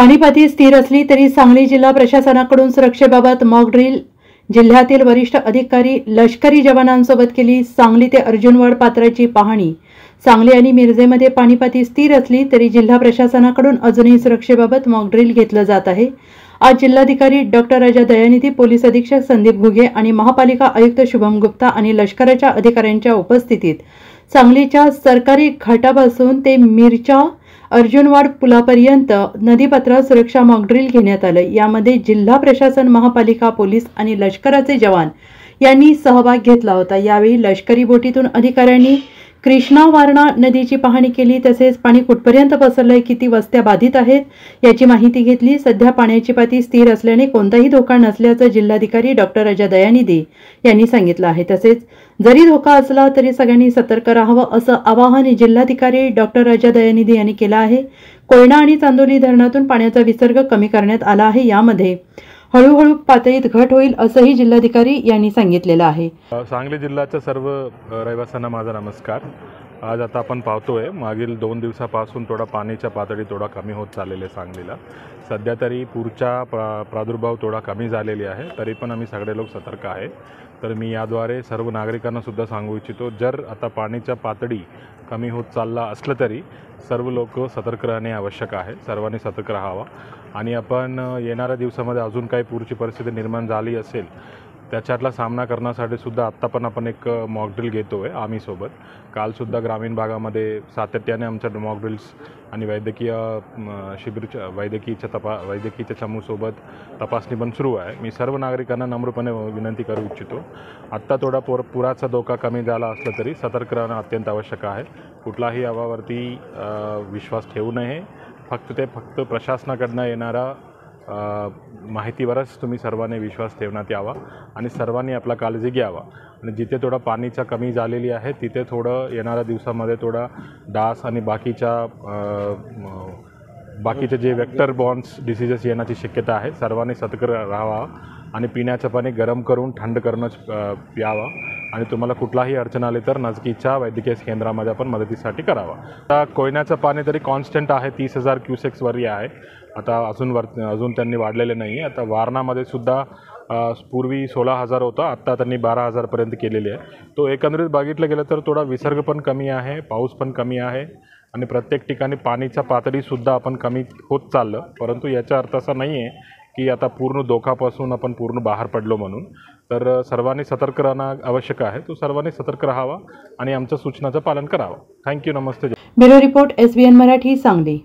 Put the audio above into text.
पाणीपाती स्थिर असली तरी सांगली जिल्हा प्रशासनाकडून सुरक्षेबाबत मॉक ड्रिल जिल्ह्यातील वरिष्ठ अधिकारी लष्करी जवानांसोबत केली। सांगली ते अर्जुनवाड पात्राची पाहणी। सांगली आणि मिरजेमध्ये पाणीपाती स्थिर असली तरी जिल्हा प्रशासनाकडून अजूनही सुरक्षेबाबत मॉक ड्रिल घेतलं जात आहे। आज जिल्हाधिकारी डॉक्टर राजा दयानिधी, पोलीस अधीक्षक संदीप घुगे आणि महापालिका आयुक्त शुभम गुप्ता आणि लष्कराच्या अधिकाऱ्यांच्या उपस्थितीत सांगलीच्या सरकारी घाटापासून ते मिरच्या अर्जुनवाड पुलापर्यंत नदीपात्रात सुरक्षा मॉक ड्रिल घेण्यात आलं। यामध्ये जिल्हा प्रशासन, महापालिका, पोलीस आणि लष्कराचे जवान यांनी सहभाग घेतला होता। यावेळी लष्करी बोटीतून अधिकाऱ्यांनी कृष्णा वारणा नदीची पाहणी केली। तसेच पाणी कुठपर्यंत पसरलंय, किती वस्त्या बाधित आहेत याची माहिती घेतली। सध्या पाण्याची पाती स्थिर असल्याने कोणताही धोका नसल्याचं जिल्हाधिकारी डॉक्टर राजा दयानिधी यांनी सांगितलं आहे। तसेच जरी धोका असला तरी सगळ्यांनी सतर्क राहावं असं आवाहन जिल्हाधिकारी डॉक्टर राजा दयानिधी यांनी केलं आहे। कोयना आणि चांदोली धरणातून पाण्याचा विसर्ग कमी करण्यात आला आहे। यामध्ये हळूहळू पातळीत घट होईल असंही जिल्हाधिकारी यांनी सांगितलेलं आहे। सांगली जिल्ह्याच्या सर्व रहिवाशांना माझा नमस्कार। आज आता आपण पाहतोय मागील 2 दिवसापासून थोडा पाण्याच्या पातळी थोडा कमी होत चाललेले सांगलीला। सध्या तरी पूरचा प्रादुर्भाव थोडा कमी झालेली आहे, तरी पण आम्ही सगळे लोक सतर्क आहे। तर मी याद्वारे सर्व नागरिकांना सुद्धा सांगू इच्छितो, जर आता पाण्याच्या पातळी कमी होत चालला असलं तरी सर्व लोक सतर्क राहणे आवश्यक आहे। सर्वांनी सतर्क राहावा आणि आपण येणाऱ्या दिवसामध्ये अजून काही पूरची परिस्थिती निर्माण झाली असेल त्याच्यातला सामना करण्यासाठी सुद्धा आत्ता पण आपण एक मॉक ड्रिल घेतो आहे आम्ही सोबत। कालसुद्धा ग्रामीण भागामध्ये सातत्याने आमच्या मॉक ड्रिल्स आणि वैद्यकीय शिबिरच्या वैद्यकीच्या चमूसोबत तपासणी पण सुरू आहे। मी सर्व नागरिकांना नम्रपणे विनंती करू इच्छितो, आत्ता थोडा पुराचा धोका कमी झाला असला तरी सतर्क राहणं अत्यंत आवश्यक आहे। कुठलाही अवावरती विश्वास ठेवू नये। फक्त प्रशासनाकडनं येणारा माहितीवरच तुम्ही सर्वांनी विश्वास ठेवण्यात यावा आणि सर्वांनी आपला काळजी घ्यावा। आणि जिथे थोडा पाणीचा कमी झालेली आहे तिथे थोडं येणाऱ्या दिवसामध्ये थोडा डास आणि बाकीचे जे वेक्टर बॉर्न्स डिसीजेस येण्याची शक्यता आहे। सर्वांनी सतर्क राहावा आणि पिण्याचं पाणी गरम करून थंड करून प्यावा आणि तुम्हाला कुठलाही अडचण आली तर नजदीकच्या वैद्यकीय केंद्रामध्ये आपण मदतीसाठी करावा। आता कोयनाचं पाणी तरी कॉन्स्टंट आहे, 30,000 क्युसेक्सवरही आहे। आता अजून त्यांनी वाढलेले नाही आहे। आता वारणामध्ये सुद्धा पूर्वी 16,000 होता, आत्ता त्यांनी 12,000पर्यंत केलेली आहे। तो एकंदरीत बघितलं गेलं तर थोडा विसर्ग पण कमी आहे, पाऊस पण कमी आहे आणि प्रत्येक ठिकाणी पाणीच्या पातळीसुद्धा आपण कमी होत चाललं। परंतु याचा अर्थ असा नाही आहे की आता पूर्ण धोकापासून आपण पूर्ण बाहेर पडलो म्हणून। तर सर्वांनी सतर्क राहणं आवश्यक आहे। तो सर्वांनी सतर्क राहावा आणि आमच्या सूचनाचं पालन करावं। थँक्यू, नमस्ते। Bureau report SBN Marathi, Sangli.